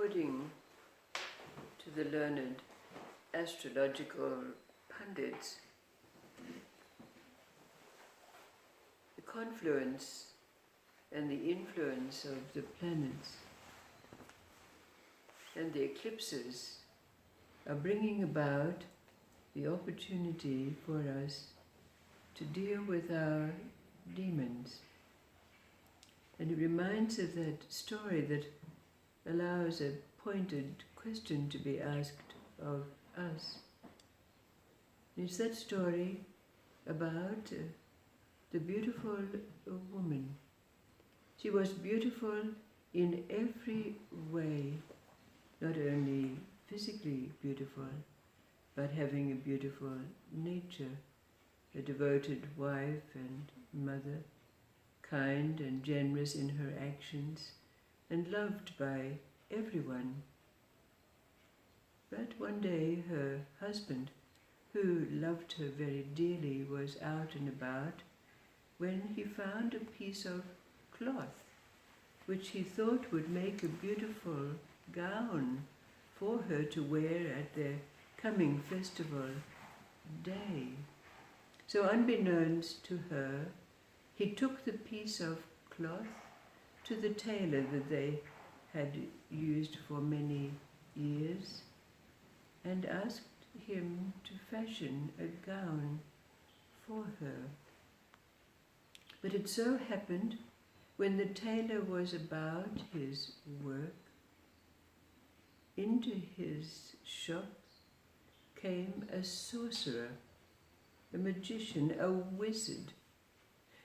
according to the learned astrological pundits, the confluence and the influence of the planets and the eclipses are bringing about the opportunity for us to deal with our demons. And it reminds of that story that allows a pointed question to be asked of us. It's that story about the beautiful woman. She was beautiful in every way, not only physically beautiful, but having a beautiful nature, a devoted wife and mother, kind and generous in her actions, and loved by everyone. But one day her husband, who loved her very dearly, was out and about when he found a piece of cloth which he thought would make a beautiful gown for her to wear at their coming festival day. So unbeknownst to her, he took the piece of cloth to the tailor that they had used for many years and asked him to fashion a gown for her. But it so happened, when the tailor was about his work, into his shop came a sorcerer, a magician, a wizard.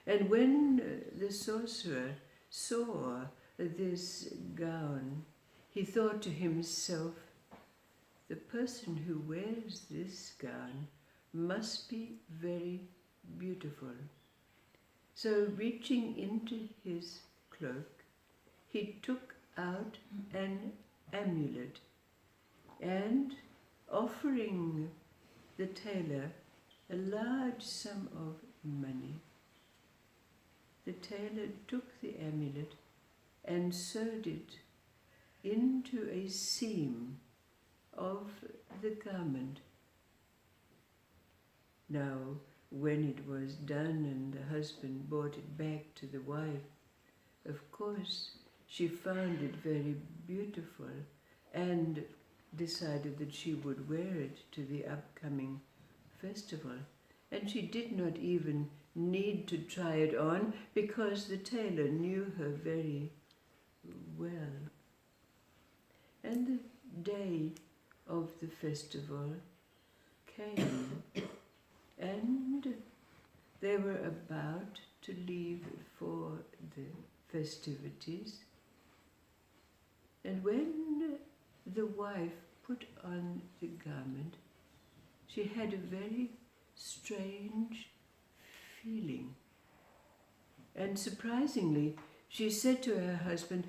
And when the sorcerer saw this gown, he thought to himself, the person who wears this gown must be very beautiful. So reaching into his cloak, he took out an amulet and, offering the tailor a large sum of money, the tailor took the amulet and sewed it into a seam of the garment. Now, when it was done and the husband brought it back to the wife, of course, she found it very beautiful and decided that she would wear it to the upcoming festival. And she did not even need to try it on because the tailor knew her very well. And the day of the festival came, and they were about to leave for the festivities. And when the wife put on the garment, she had a very strange feeling. And surprisingly, she said to her husband,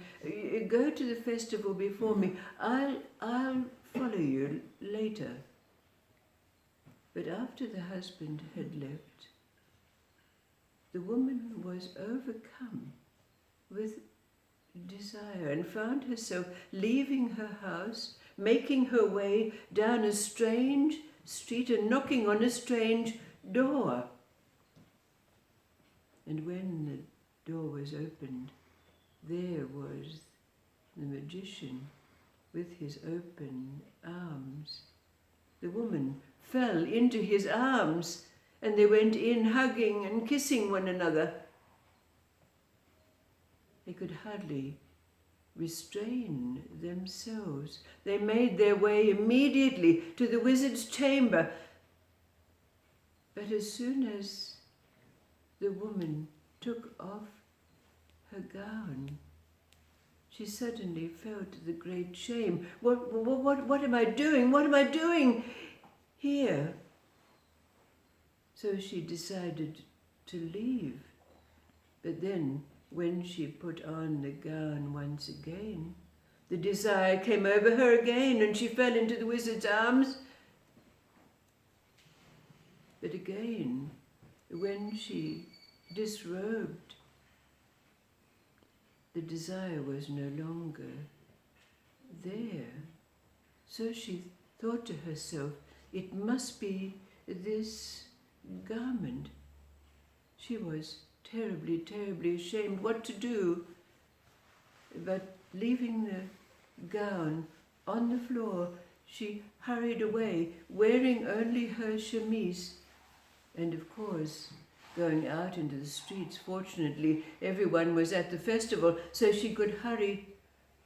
"Go to the festival before me. I'll follow you later." But after the husband had left, the woman was overcome with desire and found herself leaving her house, making her way down a strange street and knocking on a strange door. And when the door was opened, there was the magician with his open arms. The woman fell into his arms, and they went in hugging and kissing one another. They could hardly restrain themselves. They made their way immediately to the wizard's chamber. But as soon as the woman took off her gown, she suddenly felt the great shame. What am I doing? What am I doing here? So she decided to leave. But then, when she put on the gown once again, the desire came over her again, and she fell into the wizard's arms. But again, when she disrobed, the desire was no longer there. So she thought to herself, it must be this garment. She was terribly, terribly ashamed what to do, but leaving the gown on the floor, she hurried away, wearing only her chemise, and of course, going out into the streets. Fortunately, everyone was at the festival, so she could hurry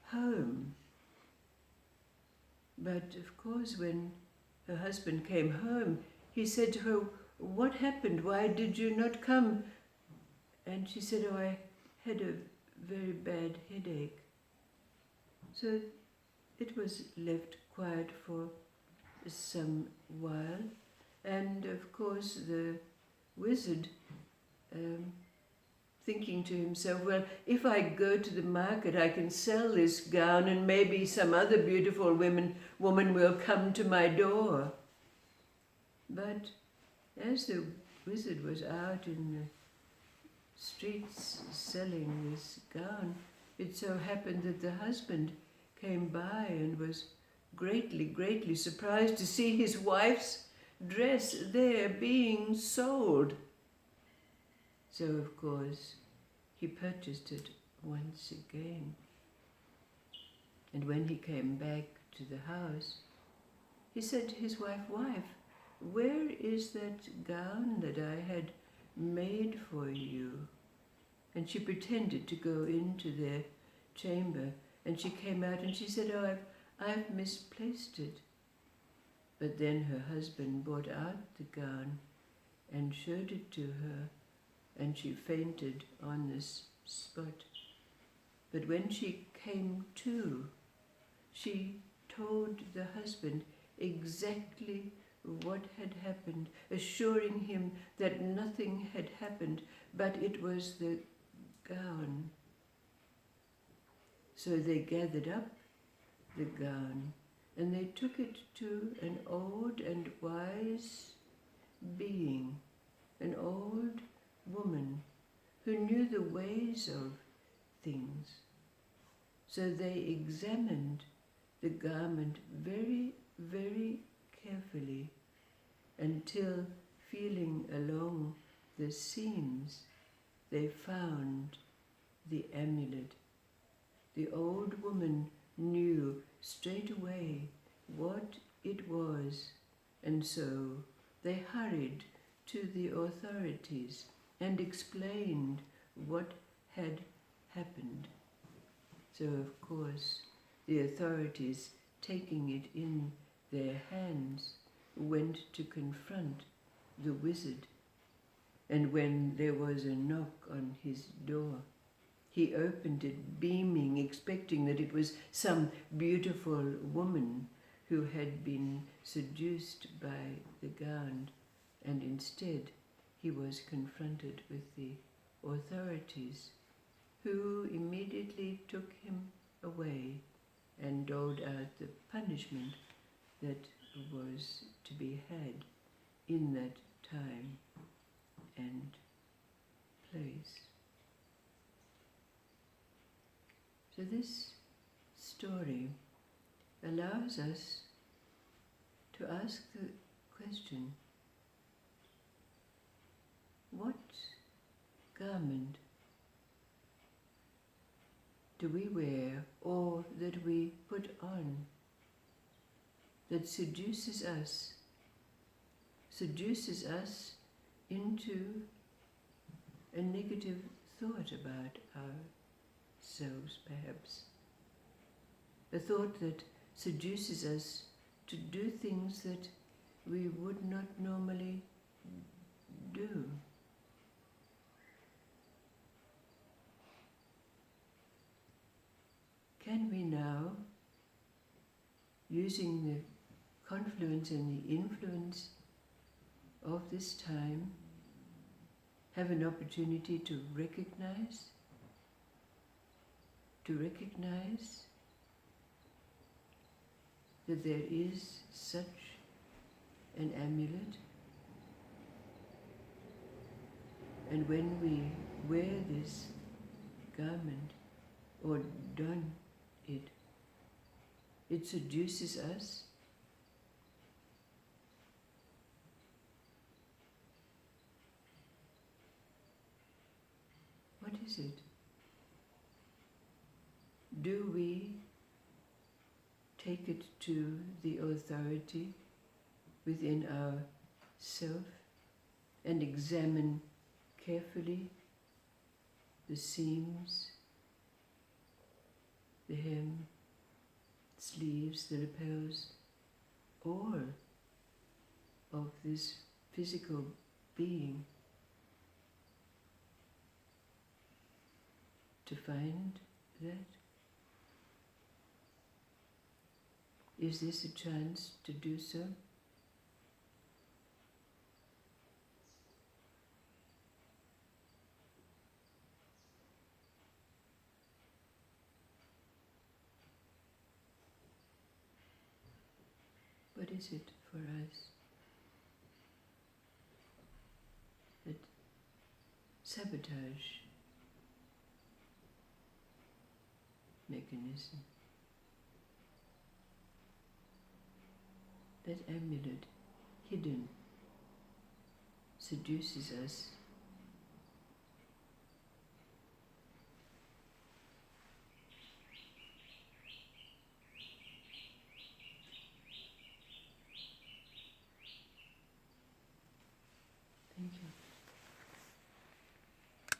home. But of course, when her husband came home, he said to her, "What happened? Why did you not come?" And she said, "Oh, I had a very bad headache." So it was left quiet for some while, and of course the wizard, thinking to himself, well, if I go to the market, I can sell this gown and maybe some other beautiful woman will come to my door. But as the wizard was out in the streets selling this gown, it so happened that the husband came by and was greatly, greatly surprised to see his wife's dress there being sold. So, of course, he purchased it once again. And when he came back to the house, he said to his wife, "Wife, where is that gown that I had made for you?" And she pretended to go into their chamber, and she came out and she said, "Oh, I've misplaced it." But then her husband brought out the gown and showed it to her, and she fainted on this spot. But when she came to, she told the husband exactly what had happened, assuring him that nothing had happened, but it was the gown. So they gathered up the gown and they took it to an old and wise being, an old woman who knew the ways of things. So they examined the garment very, very carefully until, feeling along the seams, they found the amulet. The old woman knew straight away what it was, and so they hurried to the authorities and explained what had happened. So, of course, the authorities, taking it in their hands, went to confront the wizard. And when there was a knock on his door, he opened it beaming, expecting that it was some beautiful woman who had been seduced by the gown, and instead he was confronted with the authorities, who immediately took him away and doled out the punishment that was to be had in that time and place. So this story allows us to ask the question, what garment do we wear or that we put on that seduces us into a negative thought about ourselves, perhaps? A thought that seduces us to do things that we would not normally do. Can we now, using the confluence and the influence of this time, have an opportunity to recognize that there is such an amulet, and when we wear this garment or don it, It seduces us. What is it? Do we take it to the authority within our self and examine carefully the seams, the hem, sleeves, the lapels, or of this physical being, to find that? Is this a chance to do so? What is it for us that sabotage mechanism, that amulet hidden, seduces us